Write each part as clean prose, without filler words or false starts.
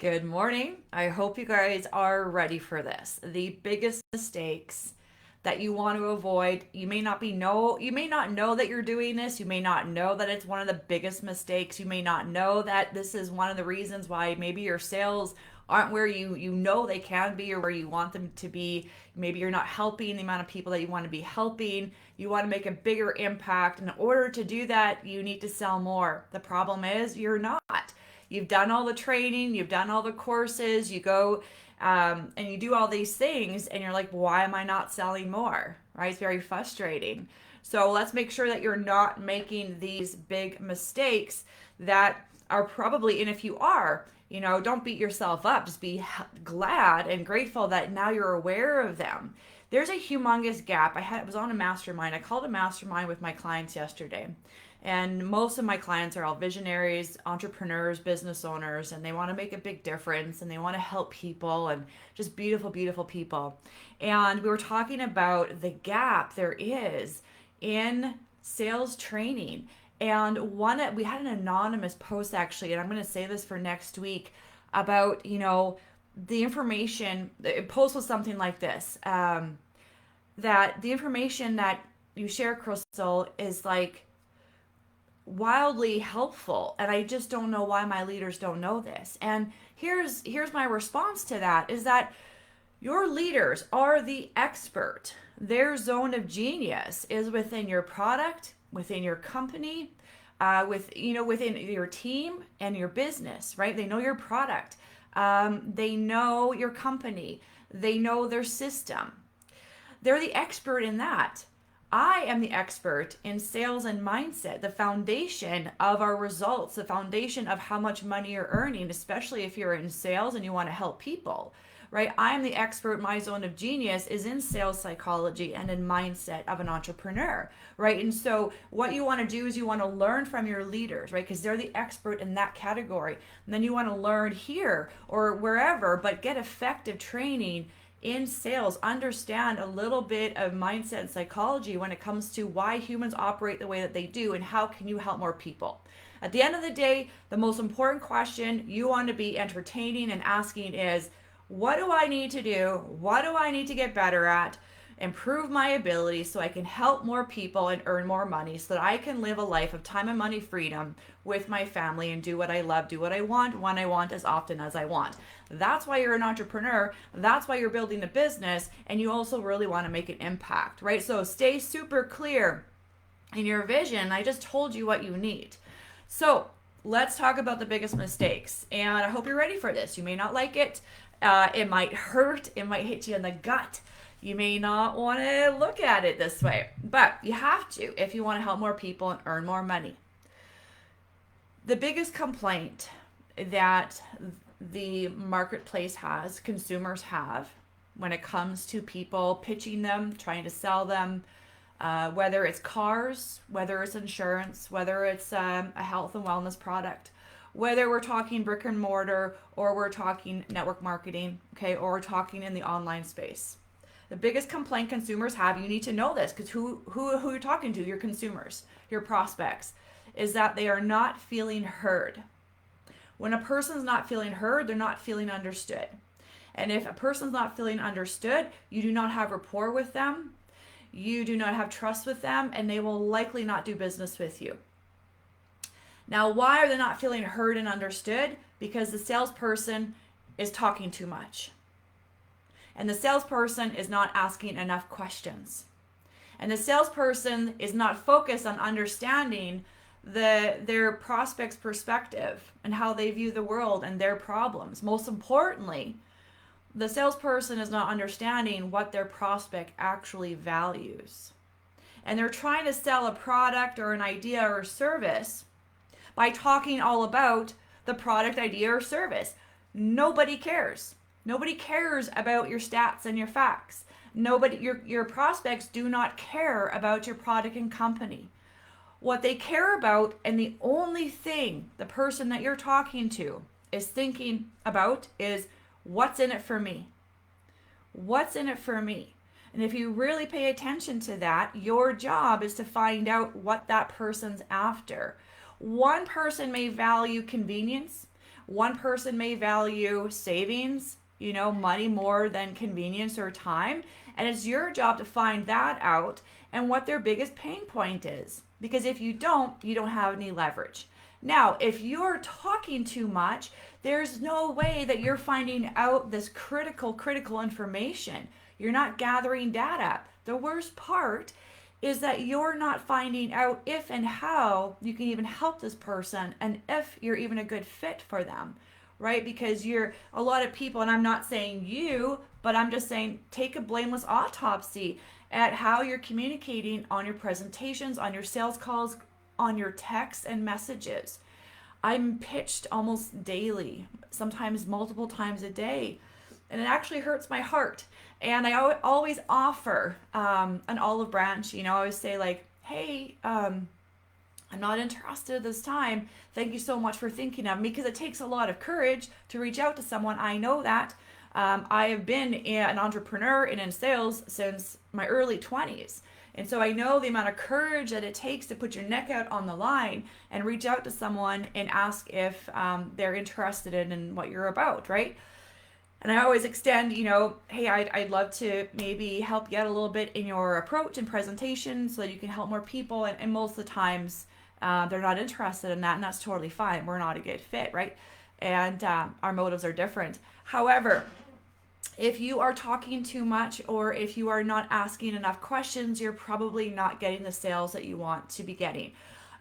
Good morning. I hope you guys are ready for this. The biggest mistakes that you want to avoid. You may not know that you're doing this. You may not know that it's one of the biggest mistakes. You may not know that this is one of the reasons why maybe your sales aren't where you know they can be or where you want them to be. Maybe you're not helping the amount of people that you want to be helping. You want to make a bigger impact. In order to do that, you need to sell more. The problem is you're not. You've done all the training, you've done all the courses, you go and you do all these things, and you're like, why am I not selling more? Right? It's very frustrating. So let's make sure that you're not making these big mistakes that are probably, and if you are, don't beat yourself up. Just be glad and grateful that now you're aware of them. There's a humongous gap. I was on a mastermind. I called a mastermind with my clients yesterday. And most of my clients are all visionaries, entrepreneurs, business owners, and they want to make a big difference and they want to help people and just beautiful, beautiful people. And we were talking about the gap there is in sales training. And we had an anonymous post actually, and I'm going to say this for next week about, the information. The post was something like this, that the information that you share, Crystal, is like wildly helpful, and I just don't know why my leaders don't know this. And here's my response to that is that your leaders are the expert. Their zone of genius is within your product, within your company, within your team and your business, right? They know your product, they know your company, they know their system. They're the expert in that. I am the expert in sales and mindset, the foundation of our results, the foundation of how much money you're earning, especially if you're in sales and you want to help people, right? I am the expert. My zone of genius is in sales psychology and in mindset of an entrepreneur, right? And so what you want to do is you want to learn from your leaders, right? Because they're the expert in that category. And then you want to learn here or wherever, but get effective training in sales, understand a little bit of mindset and psychology when it comes to why humans operate the way that they do and how can you help more people. At the end of the day, the most important question you want to be entertaining and asking is, what do I need to do? What do I need to get better at? Improve my ability so I can help more people and earn more money so that I can live a life of time and money freedom with my family and do what I love, do what I want, when I want, as often as I want. That's why you're an entrepreneur. That's why you're building a business, and you also really want to make an impact, right? So stay super clear in your vision. I just told you what you need. So let's talk about the biggest mistakes, and I hope you're ready for this. You may not like it. It might hurt. It might hit you in the gut. You may not want to look at it this way, but you have to if you want to help more people and earn more money. The biggest complaint that the marketplace has, consumers have, when it comes to people pitching them, trying to sell them, whether it's cars, whether it's insurance, whether it's a health and wellness product, whether we're talking brick and mortar or we're talking network marketing, okay, or we're talking in the online space. The biggest complaint consumers have, you need to know this because who you're talking to, your consumers, your prospects, is that they are not feeling heard. When a person's not feeling heard, they're not feeling understood. And if a person's not feeling understood, you do not have rapport with them, you do not have trust with them, and they will likely not do business with you. Now, why are they not feeling heard and understood? Because the salesperson is talking too much. And the salesperson is not asking enough questions. And the salesperson is not focused on understanding their prospect's perspective and how they view the world and their problems. Most importantly, the salesperson is not understanding what their prospect actually values. And they're trying to sell a product or an idea or service by talking all about the product, idea, or service. Nobody cares. Nobody cares about your stats and your facts. Your prospects do not care about your product and company. What they care about, and the only thing the person that you're talking to is thinking about, is what's in it for me? What's in it for me? And if you really pay attention to that, your job is to find out what that person's after. One person may value convenience. One person may value savings, money more than convenience or time. And it's your job to find that out and what their biggest pain point is. Because if you don't have any leverage. Now, if you're talking too much, there's no way that you're finding out this critical information. You're not gathering data. The worst part is that you're not finding out if and how you can even help this person and if you're even a good fit for them, right? Because you're a lot of people, and I'm not saying you, but I'm just saying take a blameless autopsy at how you're communicating on your presentations, on your sales calls, on your texts and messages. I'm pitched almost daily, sometimes multiple times a day, and it actually hurts my heart. And I always offer an olive branch. I always say like, hey, I'm not interested this time. Thank you so much for thinking of me, because it takes a lot of courage to reach out to someone. I know that. I have been an entrepreneur and in sales since my early 20s. And so I know the amount of courage that it takes to put your neck out on the line and reach out to someone and ask if they're interested in what you're about, right? And I always extend, hey, I'd love to maybe help you out a little bit in your approach and presentation so that you can help more people. And most of the times they're not interested in that, and that's totally fine. We're not a good fit, right? And our motives are different. However, if you are talking too much or if you are not asking enough questions, you're probably not getting the sales that you want to be getting.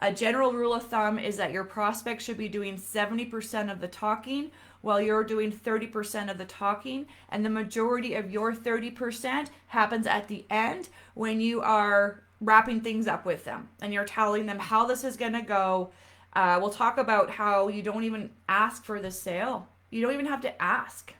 A general rule of thumb is that your prospect should be doing 70% of the talking while you're doing 30% of the talking, and the majority of your 30% happens at the end when you are wrapping things up with them and you're telling them how this is going to go. We'll talk about how you don't even ask for the sale. You don't even have to ask.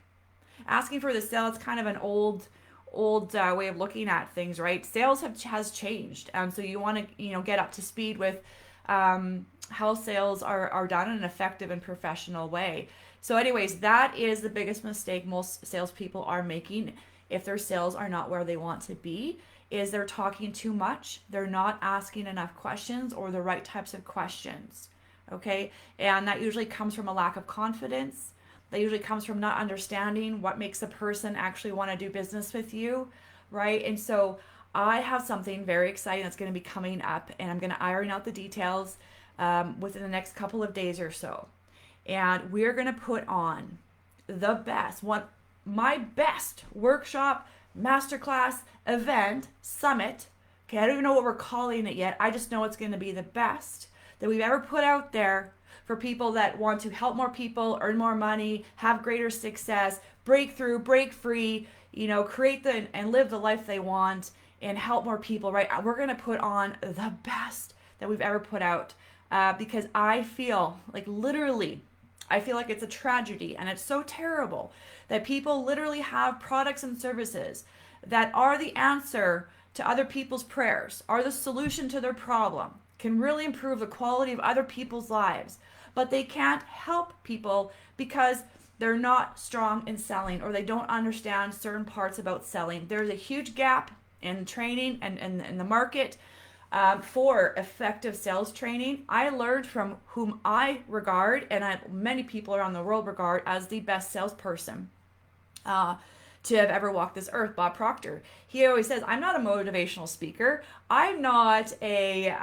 Asking for the sale, it's kind of an old way of looking at things, right? Sales has changed. So you want to, get up to speed with how sales are done in an effective and professional way. So anyways, that is the biggest mistake most salespeople are making if their sales are not where they want to be, is they're talking too much. They're not asking enough questions or the right types of questions, okay? And that usually comes from a lack of confidence. That usually comes from not understanding what makes a person actually want to do business with you, right? And so I have something very exciting that's going to be coming up, and I'm going to iron out the details within the next couple of days or so. And we're going to put on my best workshop, masterclass, event, summit. Okay, I don't even know what we're calling it yet. I just know it's going to be the best that we've ever put out there for people that want to help more people, earn more money, have greater success, break through, break free, create and live the life they want and help more people, right? We're going to put on the best that we've ever put out because I feel like it's a tragedy, and it's so terrible that people literally have products and services that are the answer to other people's prayers, are the solution to their problem, can really improve the quality of other people's lives, but they can't help people because they're not strong in selling or they don't understand certain parts about selling. There's a huge gap in training and in the market for effective sales training. I learned from whom I regard, and many people around the world regard as the best salesperson to have ever walked this earth, Bob Proctor. He always says, I'm not a motivational speaker. I'm not a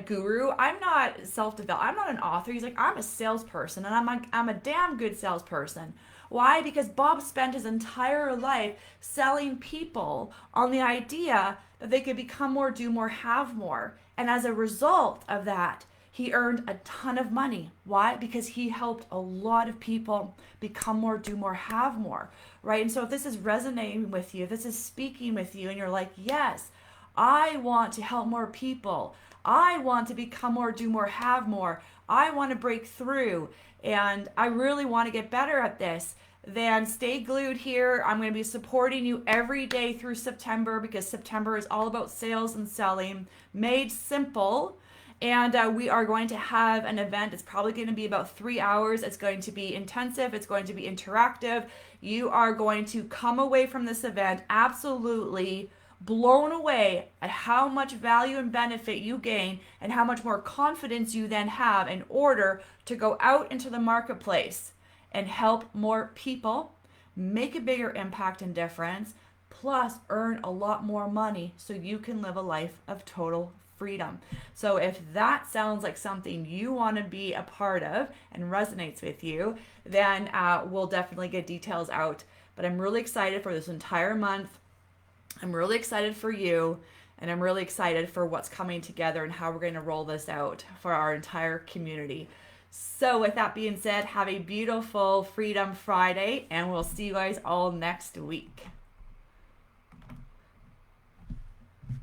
guru. I'm not self-developed. I'm not an author. He's like, I'm a salesperson, and I'm a damn good salesperson. Why? Because Bob spent his entire life selling people on the idea that they could become more, do more, have more. And as a result of that, he earned a ton of money. Why? Because he helped a lot of people become more, do more, have more, right? And so if this is resonating with you, if this is speaking with you, and you're like, yes, I want to help more people. I want to become more, do more, have more. I want to break through, and I really want to get better at this. Then stay glued here. I'm going to be supporting you every day through September, because September is all about sales and selling made simple. And we are going to have an event. It's probably going to be about 3 hours. It's going to be intensive. It's going to be interactive. You are going to come away from this event absolutely blown away at how much value and benefit you gain and how much more confidence you then have in order to go out into the marketplace and help more people, make a bigger impact and difference, plus earn a lot more money so you can live a life of total freedom. So if that sounds like something you want to be a part of and resonates with you, then we'll definitely get details out. But I'm really excited for this entire month. I'm really excited for you, and I'm really excited for what's coming together and how we're going to roll this out for our entire community. So with that being said, have a beautiful Freedom Friday, and we'll see you guys all next week.